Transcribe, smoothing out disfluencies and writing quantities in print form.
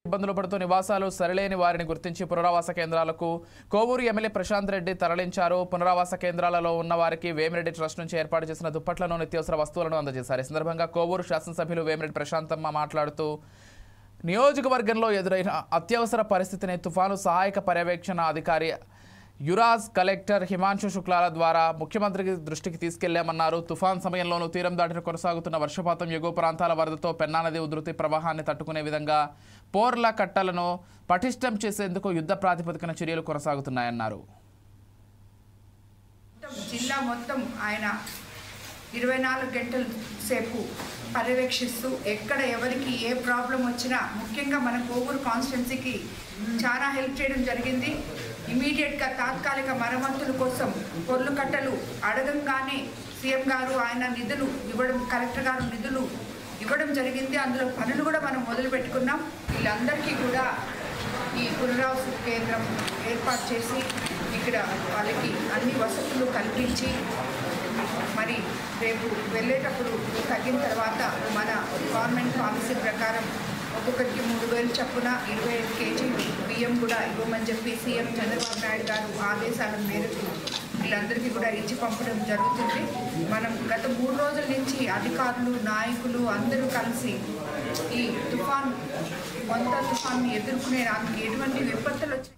ఇబ్బందులు పడుతూ నివాసాలు సరిలేని వారిని గుర్తించి పునరావాస కేంద్రాలకు కోవూరు ఎమ్మెల్యే ప్రశాంత్ రెడ్డి తరలించారు. పునరావాస కేంద్రాలలో ఉన్న వారికి వేమిరెడ్డి ట్రస్ట్ నుంచి ఏర్పాటు చేసిన దుప్పట్లను నిత్యావసర వస్తువులను అందజేశారు. ఈ సందర్భంగా కోవూరు శాసనసభ్యులు వేమిరెడ్డి ప్రశాంతమ్మ మాట్లాడుతూ నియోజకవర్గంలో ఎదురైన అత్యవసర పరిస్థితిని తుఫాను సహాయక పర్యవేక్షణ అధికారి యురాజ్ కలెక్టర్ హిమాంశు శుక్లాల ద్వారా ముఖ్యమంత్రికి దృష్టికి తీసుకెళ్లామన్నారు. తుఫాన్ సమయంలోనూ తీరం దాటిన కొనసాగుతున్న వర్షపాతం, ఎగువ ప్రాంతాల వరదతో పెన్నా నది ఉధృతి ప్రవాహాన్ని తట్టుకునే విధంగా పోర్ల కట్టలను పటిష్టం చేసేందుకు యుద్ధ ప్రాతిపదికన చర్యలు కొనసాగుతున్నాయన్నారు. జిల్లా మొత్తం ఆయన 24 గంటల సేపు పర్యవేక్షిస్తూ ఎక్కడ ఎవరికి ఏ ప్రాబ్లం వచ్చినా ముఖ్యంగా మన కోవూరు కాన్స్టిట్యున్సీకి చాలా హెల్ప్ చేయడం జరిగింది. ఇమీడియట్గా తాత్కాలిక మరమ్మతుల కోసం పొర్లు కట్టలు అడగంగానే సీఎం గారు ఆయన నిధులు ఇవ్వడం, కలెక్టర్ గారు నిధులు ఇవ్వడం జరిగింది. అందులో పనులు కూడా మనం మొదలు పెట్టుకున్నాం. వీళ్ళందరికీ కూడా ఈ పునరావాస కేంద్రం ఏర్పాటు చేసి ఇక్కడ వాళ్ళకి అన్ని వసతులు కల్పించి మరి రేపు వెళ్ళేటప్పుడు తగ్గిన తర్వాత మన గవర్నమెంట్ పాలసీ ప్రకారం ఒక్కొక్కరికి 3,000 చొప్పున 25 కేజీలు బియ్యం కూడా ఇవ్వమని చెప్పి సీఎం చంద్రబాబు నాయుడు గారు ఆదేశాల మేరకు వీళ్ళందరికీ కూడా ఇచ్చి పంపడం జరుగుతుంది. మనం గత 3 రోజుల నుంచి అధికారులు, నాయకులు అందరూ కలిసి ఈ తుఫాన్ తుఫాన్ని ఎదుర్కొనే ఎటువంటి విపత్తులు వచ్చాయి.